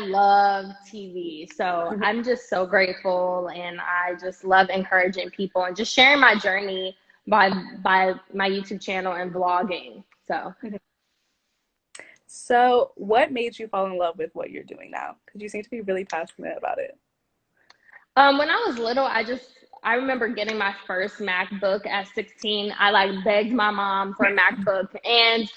love TV. So I'm just so grateful, and I just love encouraging people and just sharing my journey by my YouTube channel and vlogging. So So what made you fall in love with what you're doing now? Because you seem to be really passionate about it. when I was little, I remember getting my first MacBook at 16. I like begged my mom for a MacBook, and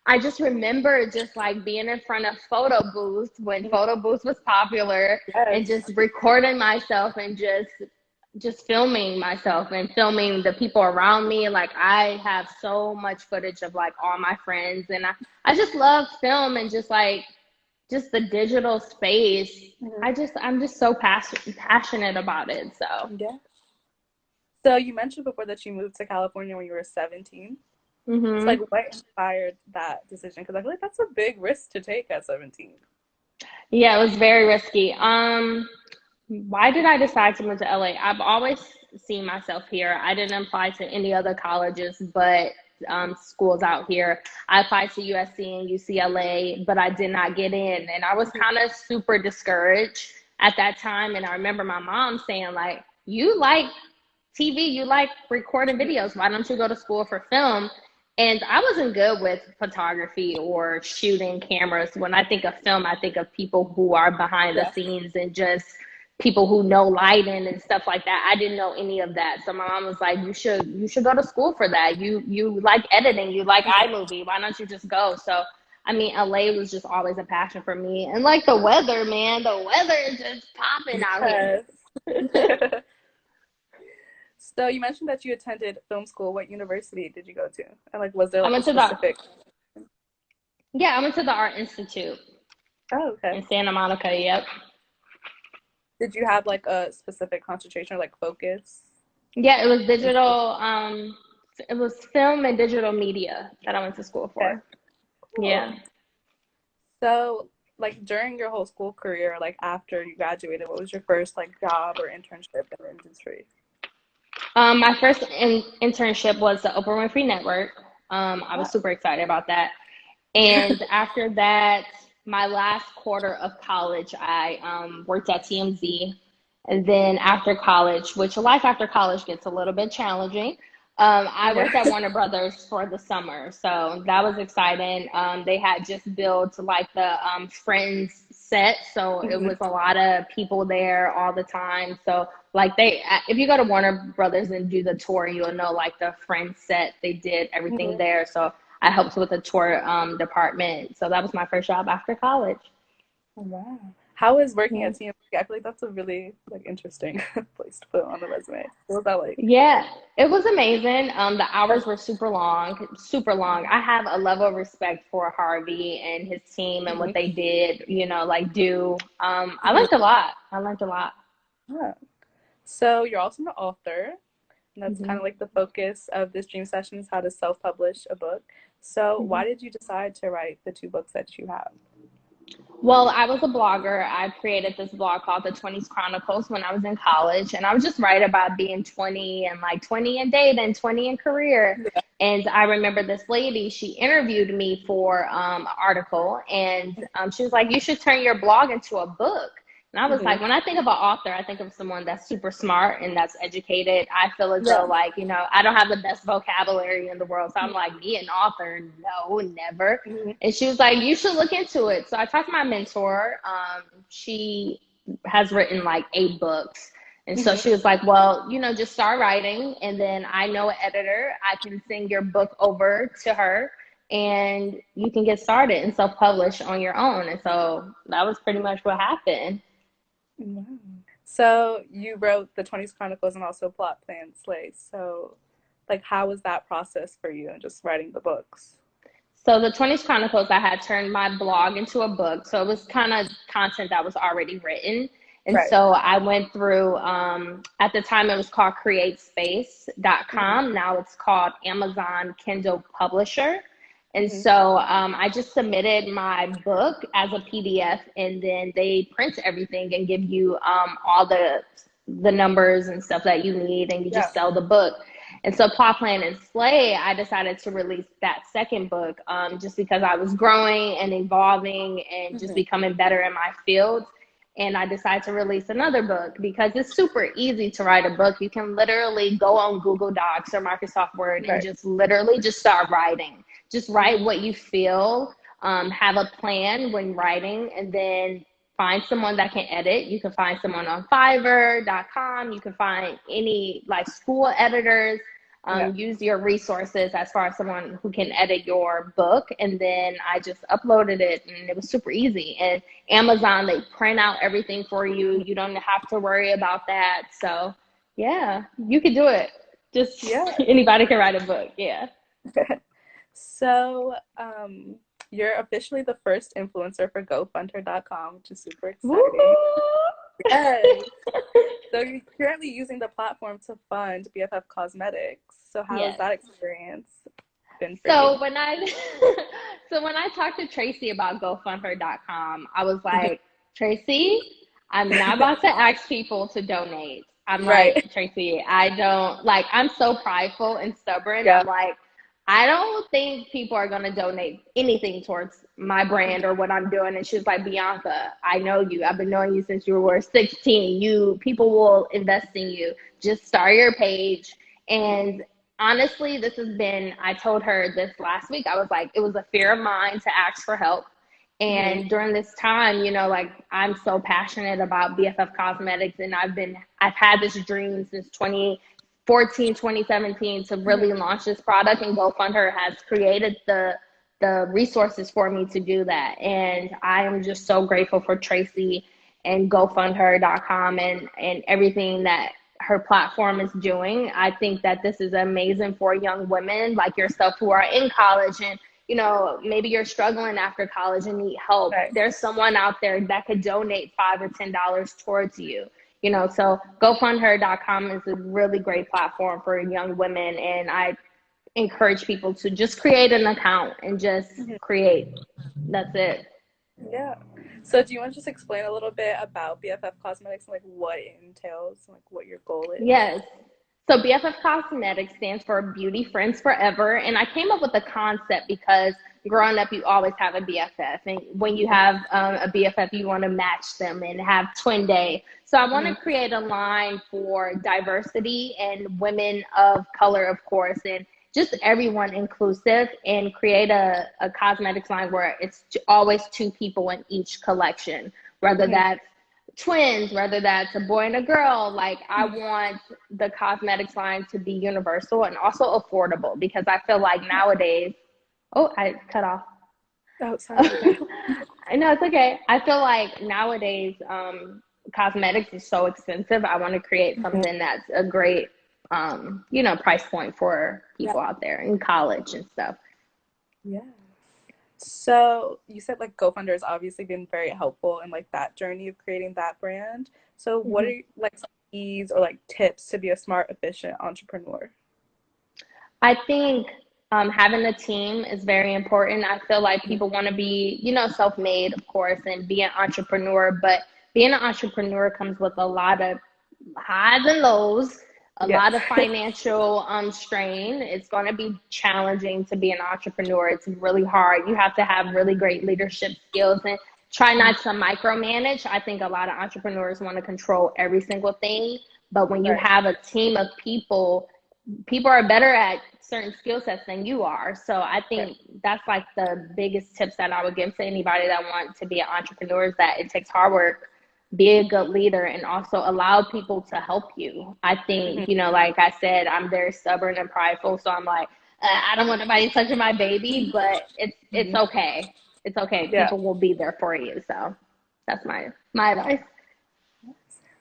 I just remember just like being in front of photo booths when photo booths was popular, and Yes. just recording myself and just filming myself and filming the people around me. Like I have so much footage of like all my friends, and I just love film and just like just the digital space. I'm just so passionate about it. So Yeah. So you mentioned before that you moved to California when you were 17. So like what inspired that decision? Because I feel like that's a big risk to take at 17. yeah, it was very risky. Why did I decide to move to LA? I've always seen myself here. I didn't apply to any other colleges, but schools out here. I applied to USC and UCLA, but I did not get in. And I was kind of super discouraged at that time. And I remember my mom saying, like, you like TV, you like recording videos. Why don't you go to school for film? And I wasn't good with photography or shooting cameras. When I think of film, I think of people who are behind the scenes and just people who know lighting and stuff like that. I didn't know any of that. So my mom was like, you should go to school for that. You like editing, you like iMovie. Why don't you just go? So I mean, LA was just always a passion for me. And like the weather, man, the weather is just popping out here. Yes. So you mentioned that you attended film school. What university did you go to? And like, was there I like a went to the specific? Yeah, I went to the Art Institute Oh, okay. in Santa Monica. Yep. Did you have like a specific concentration or like focus? Yeah, it was digital. It was film and digital media that I went to school Okay, for. cool. Yeah. So like during your whole school career, like after you graduated, what was your first like job or internship in the industry? My first internship was the Oprah Winfrey Network. I was Wow. super excited about that. And after that, my last quarter of college, I worked at TMZ. And then after college, which life after college gets a little bit challenging, I Yeah. worked at Warner Brothers for the summer. So that was exciting. They had just built like the Friends set. So it was a lot of people there all the time. So like if you go to Warner Brothers and do the tour, you'll know like the Friends set, they did everything there. So I helped with the tour department. So that was my first job after college. Wow. How is working Yeah. at TMZ? I feel like that's a really like interesting place to put on the resume. What was that like? Yeah, it was amazing. The hours were super long, super long. I have a level of respect for Harvey and his team and what they did, like do. I learned a lot. I learned a lot. Yeah. So you're also an author, and that's kind hmm of like the focus of this dream session is how to self-publish a book. So hmm why did you decide to write the two books that you have? Well, I was a blogger. I created this blog called The 20s Chronicles when I was in college, and I would just write about being 20 and like 20 in dating, 20 in career. And I remember this lady, she interviewed me for an article, and she was like, you should turn your blog into a book. And I was like, when I think of an author, I think of someone that's super smart and that's educated. I feel as though, Yeah. like, I don't have the best vocabulary in the world. So I'm like, be an author? No, never. And she was like, you should look into it. So I talked to my mentor. She has written like 8 books. And so she was like, well, just start writing. And then I know an editor. I can send your book over to her and you can get started and self-publish on your own. And so that was pretty much what happened. Wow. So you wrote the 20s Chronicles and also Plot Plan Slay. So like how was that process for you and just writing the books? So the 20s Chronicles, I had turned my blog into a book. So it was kind of content that was already written. And Right. so I went through, at the time it was called createspace.com. Now it's called Amazon Kindle Publisher. And so I just submitted my book as a PDF, and then they print everything and give you all the numbers and stuff that you need, and you just sell the book. And so Plot Plan and Slay, I decided to release that second book just because I was growing and evolving and just becoming better in my field. And I decided to release another book because it's super easy to write a book. You can literally go on Google Docs or Microsoft Word and just literally just start writing. Just write what you feel, have a plan when writing, and then find someone that can edit. You can find someone on Fiverr.com. You can find any like school editors. Use your resources as far as someone who can edit your book. And then I just uploaded it, and it was super easy. And Amazon, they print out everything for you. You don't have to worry about that. So yeah, you can do it. Just anybody can write a book. Yeah. So you're officially the first influencer for GoFundHer.com, which is super exciting. Yes. So you're currently using the platform to fund BFF Cosmetics. So how has that experience been for you? When I talked to Tracy about GoFundHer.com, I was like, Tracy, I'm not about to ask people to donate. I'm like, Tracy, I'm so prideful and stubborn. I'm like, I don't think people are going to donate anything towards my brand or what I'm doing. And she was like, Bianca, I know you. I've been knowing you since you were 16. People will invest in you. Just start your page. And honestly, I told her this last week. I was like, it was a fear of mine to ask for help. And during this time, I'm so passionate about BFF Cosmetics, and I've had this dream since 2017 to really launch this product, and GoFundHer has created the resources for me to do that. And I am just so grateful for Tracy and GoFundHer.com and everything that her platform is doing. I think that this is amazing for young women like yourself who are in college and maybe you're struggling after college and need help. There's someone out there that could donate $5 or $10 towards you. So GoFundHer.com is a really great platform for young women, and I encourage people to just create an account and just create. That's it. Yeah. So do you want to just explain a little bit about BFF Cosmetics and like what it entails, like what your goal is? Yes. So BFF Cosmetics stands for Beauty Friends Forever, and I came up with the concept because growing up, you always have a BFF, and when you have a BFF, you want to match them and have twin day. So I want to create a line for diversity and women of color, of course, and just everyone inclusive, and create a cosmetics line where it's always two people in each collection, whether that's twins, whether that's a boy and a girl. Like, I want the cosmetics line to be universal and also affordable, because I feel like nowadays, I cut off. Oh, sorry. I know, it's okay. I feel like nowadays, cosmetics is so expensive. I want to create something that's a great, price point for people out there in college and stuff. Yeah. So you said like GoFundHer has obviously been very helpful in like that journey of creating that brand. So what are like some keys or like tips to be a smart, efficient entrepreneur? I think having a team is very important. I feel like people want to be, self-made, of course, and be an entrepreneur, but being an entrepreneur comes with a lot of highs and lows, a lot of financial strain. It's going to be challenging to be an entrepreneur. It's really hard. You have to have really great leadership skills and try not to micromanage. I think a lot of entrepreneurs want to control every single thing, but when you have a team of people are better at certain skill sets than you are. So I think that's like the biggest tips that I would give to anybody that wants to be an entrepreneur, is that it takes hard work, be a good leader, and also allow people to help you. I think, like I said, I'm very stubborn and prideful. So I'm like, I don't want anybody touching my baby, but it's okay. It's okay. Yeah. People will be there for you. So that's my advice.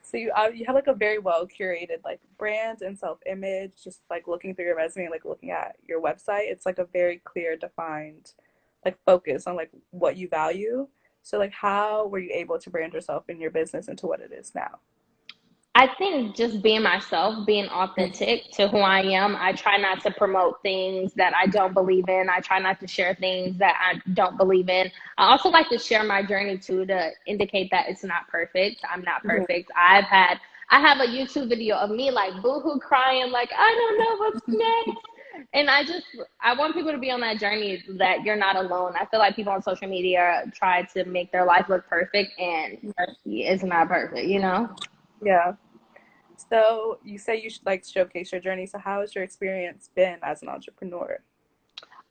So you have like a very well curated like brand and self-image. Just like looking through your resume, like looking at your website, it's like a very clear, defined like focus on like what you value. So like, how were you able to brand yourself in your business into what it is now? I think just being myself, being authentic to who I am. I try not to promote things that I don't believe in. I try not to share things that I don't believe in. I also like to share my journey too, to indicate that it's not perfect. I'm not perfect. I've had I have a YouTube video of me like boohoo crying, like I don't know what's next. And I want people to be on that journey that you're not alone. I feel like people on social media try to make their life look perfect, and it's not perfect, you know? Yeah. So you say you should like showcase your journey. So how has your experience been as an entrepreneur?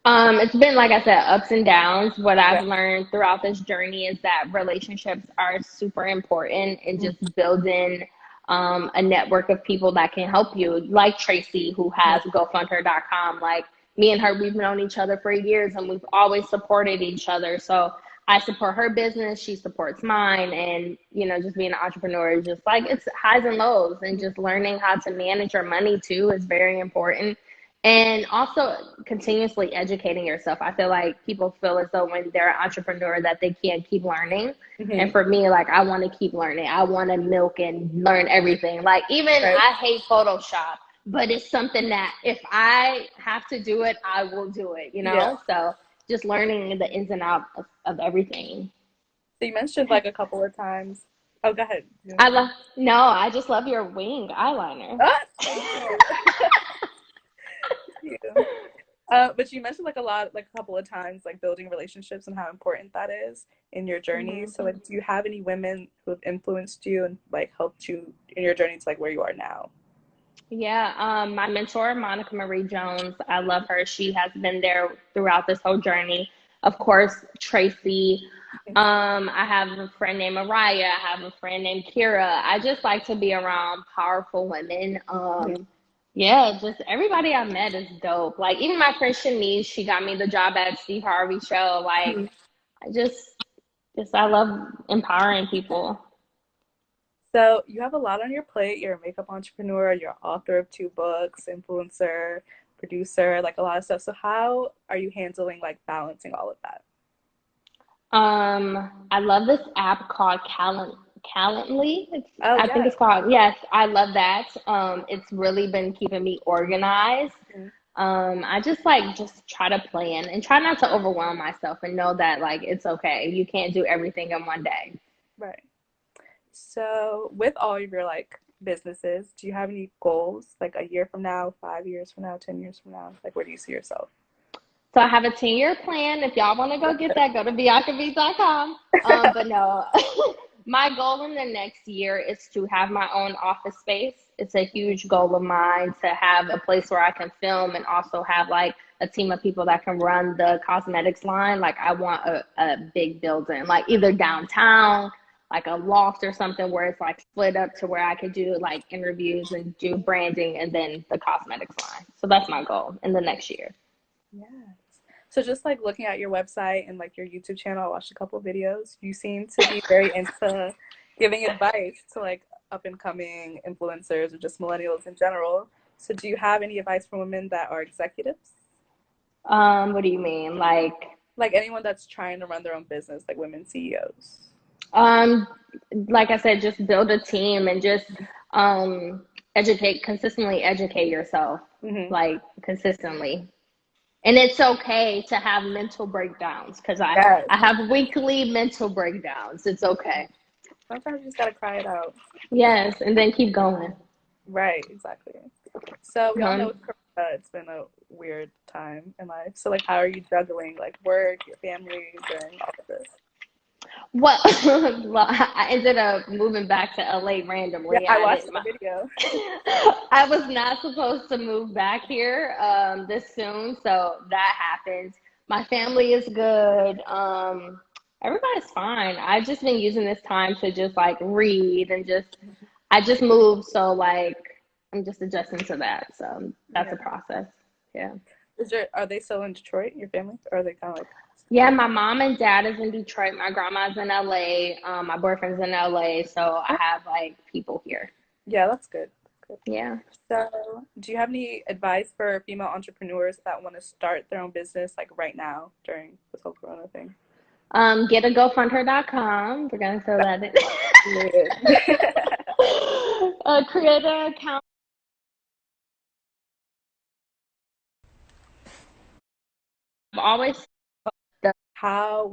It's been, like I said, ups and downs. What Yeah. I've learned throughout this journey is that relationships are super important, and just building a network of people that can help you, like Tracy, who has GoFundHer.com. Like me and her, we've known each other for years, and we've always supported each other. So I support her business, she supports mine, and just being an entrepreneur is just like it's highs and lows, and just learning how to manage your money too is very important. And also continuously educating yourself. I feel like people feel as though when they're an entrepreneur that they can't keep learning. And for me, like I want to keep learning. I want to milk and learn everything. Like even I hate Photoshop, but it's something that if I have to do it, I will do it, Yeah. So just learning the ins and outs of everything. So you mentioned like a couple of times. Oh, go ahead. No, I just love your wing eyeliner. Thank you. But you mentioned like a couple of times, like building relationships and how important that is in your journey. So like, do you have any women who have influenced you and like helped you in your journey to like where you are now? Yeah, my mentor, Monica Marie Jones, I love her. She has been there throughout this whole journey. Of course, Tracy. I have a friend named Mariah. I have a friend named Kira. I just like to be around powerful women. Yeah, just everybody I met is dope. Like even my friend Shanice, she got me the job at Steve Harvey show. Like I I love empowering people. So you have a lot on your plate. You're a makeup entrepreneur, you're author of 2 books, influencer, producer, like a lot of stuff. So how are you handling like balancing all of that? I love this app called Calendly. Oh I think yeah. it's called. Yes, I love that. It's really been keeping me organized. I just try to plan and try not to overwhelm myself and know that like it's okay. You can't do everything in one day. Right. So with all of your like businesses, do you have any goals like a year from now, 5 years from now, 10 years from now? Like where do you see yourself? So I have a 10-year plan. If y'all want to go get that, go to biancabee.com. But no, my goal in the next year is to have my own office space. It's a huge goal of mine to have a place where I can film and also have like a team of people that can run the cosmetics line. Like I want a big building, like either downtown, like a loft or something where it's like split up to where I could do like interviews and do branding and then the cosmetics line. So that's my goal in the next year. Yeah. So just like looking at your website and like your YouTube channel, I watched a couple of videos. You seem to be very into giving advice to like up and coming influencers or just millennials in general. So do you have any advice for women that are executives? What do you mean? Like anyone that's trying to run their own business, like women CEOs. Um, like I said, just build a team and just consistently educate yourself, like consistently. And it's okay to have mental breakdowns because Yes. I have weekly mental breakdowns. It's okay. Sometimes you just gotta cry it out. Yes, and then keep going. Right, exactly. So we all know Um, with Corona, it's been a weird time in life. So like how are you juggling like work, your families, and all of this? well, I ended up moving back to LA Yeah, randomly. I watched the video. I was not supposed to move back here this soon, so that happened. My family is good. Everybody's fine. I've just been using this time to just like read and I just moved, so like I'm just adjusting to that. So that's a process. Yeah. Are they still in Detroit, your family? Or are they kind of like Yeah, my mom and dad is in Detroit. My grandma's in LA. My boyfriend's in LA, so I have like people here. yeah, that's good. Yeah. So, do you have any advice for female entrepreneurs that want to start their own business like right now during this whole Corona thing? Get a GoFundHer.com. We're gonna throw that in. Create an account. I've always How were